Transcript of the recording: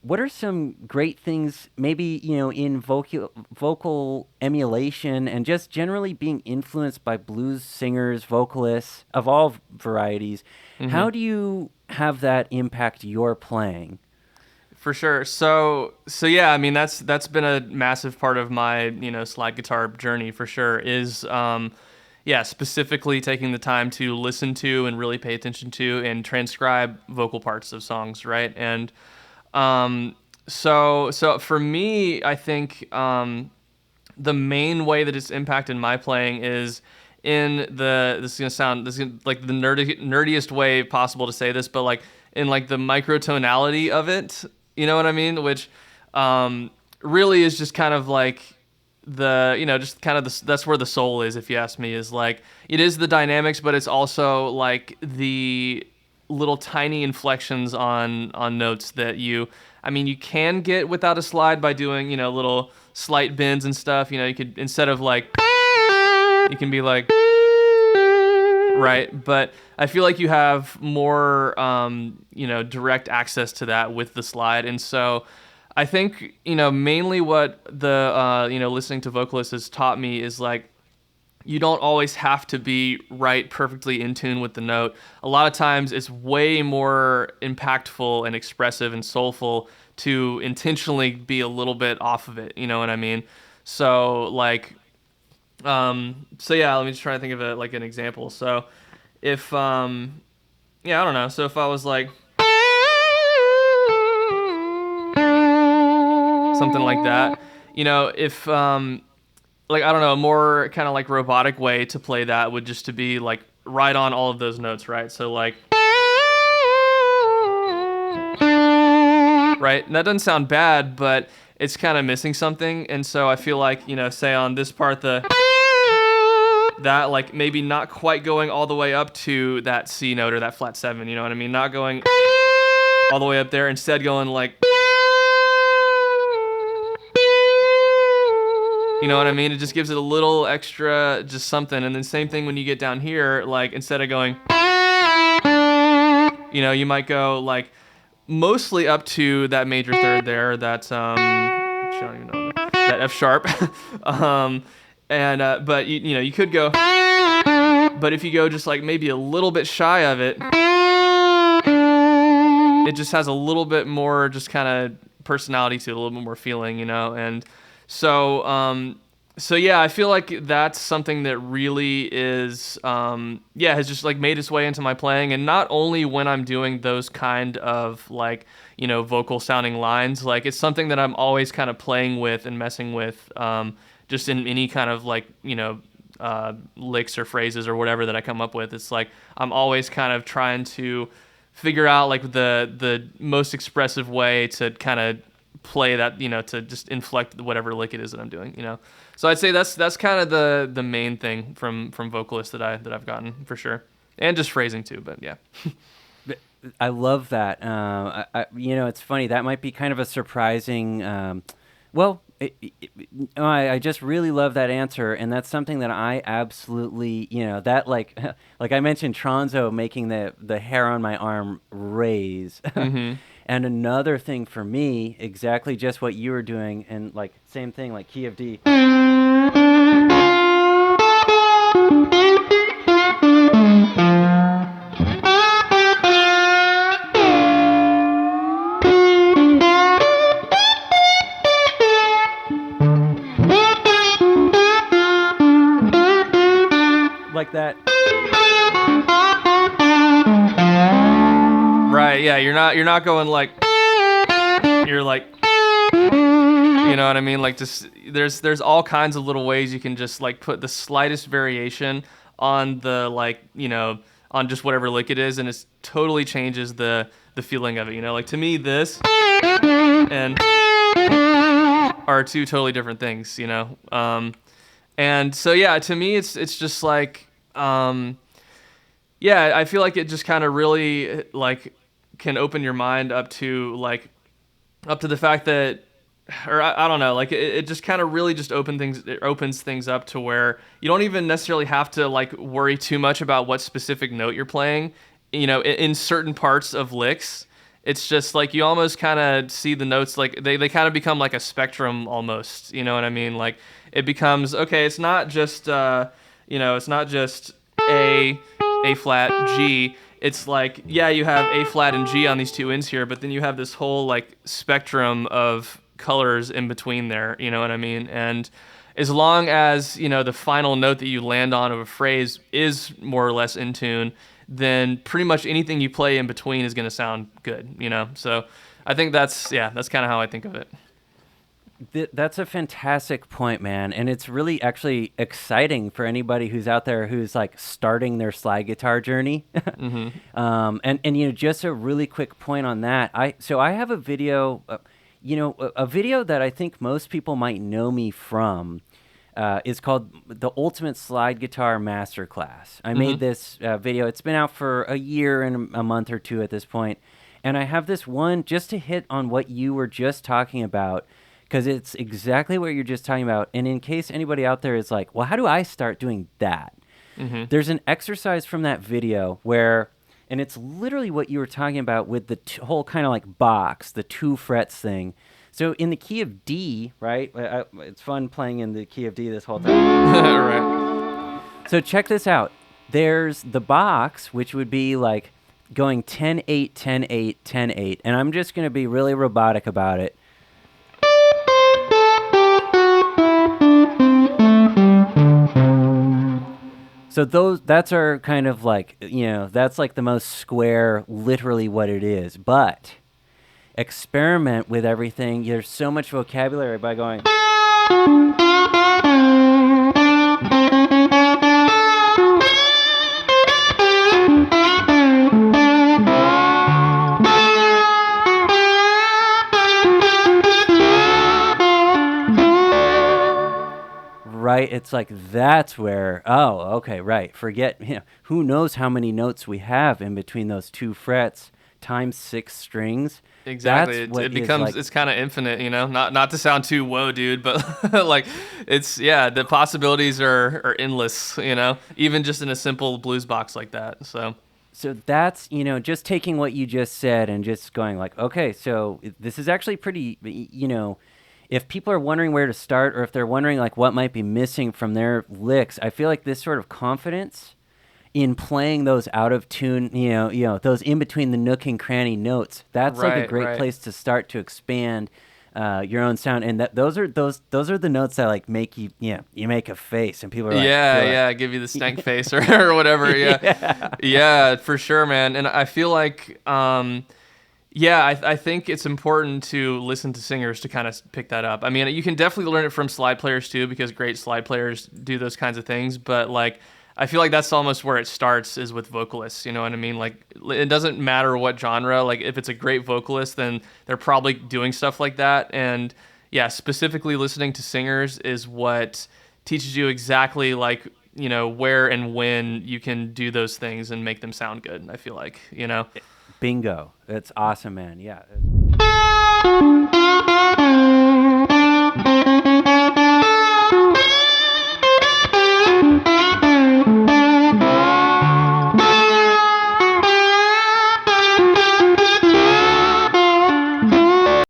what are some great things, maybe, in vocal emulation and just generally being influenced by blues singers, vocalists of all varieties? How Hmm. do you have that impact your playing? For sure. So yeah, I mean that's been a massive part of my slide guitar journey for sure. Is yeah, specifically taking the time to listen to and really pay attention to and transcribe vocal parts of songs, right? And um, so for me, I think the main way that it's impacted my playing is in this is gonna sound like the nerdiest way possible to say this, but like in like the microtonality of it, you know what I mean? Which um, really is just kind of like the just kind of that's where the soul is, if you ask me. Is like it is the dynamics, but it's also like the little tiny inflections on notes that you can get without a slide by doing little slight bends and stuff. You could, instead of like, you can be like, right, but I feel like you have more direct access to that with the slide. And so I think mainly what the listening to vocalists has taught me is like, you don't always have to be right perfectly in tune with the note. A lot of times it's way more impactful and expressive and soulful to intentionally be a little bit off of it. You know what I mean? So like, so yeah, let me just try to think of it like an example. So if, yeah, I don't know. So if I was like something like that, if, like, I don't know, a more kind of like robotic way to play that would just to be like right on all of those notes, right? So like, right? And that doesn't sound bad, but it's kind of missing something. And so I feel like, say on this part, that like maybe not quite going all the way up to that C note or that flat seven, you know what I mean? Not going all the way up there, instead going like, you know what I mean? It just gives it a little extra, just something. And then same thing when you get down here, like instead of going, you might go like mostly up to that major third there. That's I don't even know that F sharp. um, and but you could go, but if you go just like maybe a little bit shy of it, it just has a little bit more just kind of personality to it, a little bit more feeling, and so so yeah, I feel like that's something that really is yeah, has just like made its way into my playing. And not only when I'm doing those kind of like vocal sounding lines, like it's something that I'm always kind of playing with and messing with, just in any kind of like licks or phrases or whatever that I come up with. It's like I'm always kind of trying to figure out like the most expressive way to kind of play that, to just inflect whatever lick it is that I'm doing, So I'd say that's kind of the main thing from vocalists that I've gotten for sure, and just phrasing too. But yeah. I love that. It's funny. That might be kind of a surprising. Well, I just really love that answer, and that's something that I absolutely, that like, like I mentioned, Tronzo making the hair on my arm raise. Hmm. And another thing for me, exactly just what you were doing, and like same thing, like key of D, like that. Right. Yeah. You're not going like, you're like, you know what I mean? Like just there's all kinds of little ways you can just like put the slightest variation on the like on just whatever lick it is, and it totally changes the feeling of it. Like to me, this and are two totally different things. And so yeah, to me, it's just like yeah, I feel like it just kind of really like can open your mind up to the fact that, or I don't know, like it just kind of really just it opens things up to where you don't even necessarily have to like worry too much about what specific note you're playing, in certain parts of licks. it's just like you almost kind of see the notes like they kind of become like a spectrum almost. You know what I mean? Like it becomes okay. It's not just it's not just A flat, G. It's like you have A flat and G on these two ends here, but then you have this whole like spectrum of colors in between there. You know what I mean? And as long as the final note that you land on of a phrase is more or less in tune, then pretty much anything you play in between is going to sound good. So I think that's kind of how I think of it. That's a fantastic point, man. And it's really actually exciting for anybody who's out there who's like starting their slide guitar journey. And just a really quick point on that. I have a video, a video that I think most people might know me from. Is called the Ultimate Slide Guitar Masterclass. I made this video. It's been out for a year and a month or two at this point. And I have this one just to hit on what you were just talking about, because it's exactly what you're just talking about. And in case anybody out there is like, well, how do I start doing that? There's an exercise from that video where, and it's literally what you were talking about with the whole kind of like box, the 2 frets thing. So in the key of D, right? It's fun playing in the key of D this whole time. Right. So check this out. There's the box, which would be like going 10-8, 10-8, 10-8. And I'm just going to be really robotic about it. So that's our kind of like, that's like the most square, literally what it is. But experiment with everything. There's so much vocabulary by going. Right, it's like that's where, okay, right. Forget, who knows how many notes we have in between those 2 frets times 6 strings. Exactly. It becomes like, it's kind of infinite, not to sound too whoa, dude, but like it's the possibilities are endless, even just in a simple blues box like that. So that's, just taking what you just said and just going like, okay, so this is actually pretty, if people are wondering where to start, or if they're wondering like what might be missing from their licks, I feel like this sort of confidence in playing those out of tune, those in between the nook and cranny notes, that's like a great place to start to expand your own sound. And those are the notes that like make you, you make a face, and people are like, give you the stank face or whatever. Yeah, for sure, man. And I feel like, I think it's important to listen to singers to kind of pick that up. I mean, you can definitely learn it from slide players too, because great slide players do those kinds of things. But like, I feel like that's almost where it starts, is with vocalists. You know what I mean? Like, it doesn't matter what genre. Like, if it's a great vocalist, then they're probably doing stuff like that. And specifically listening to singers is what teaches you exactly like, where and when you can do those things and make them sound good. I feel like, Bingo. That's awesome, man. Yeah.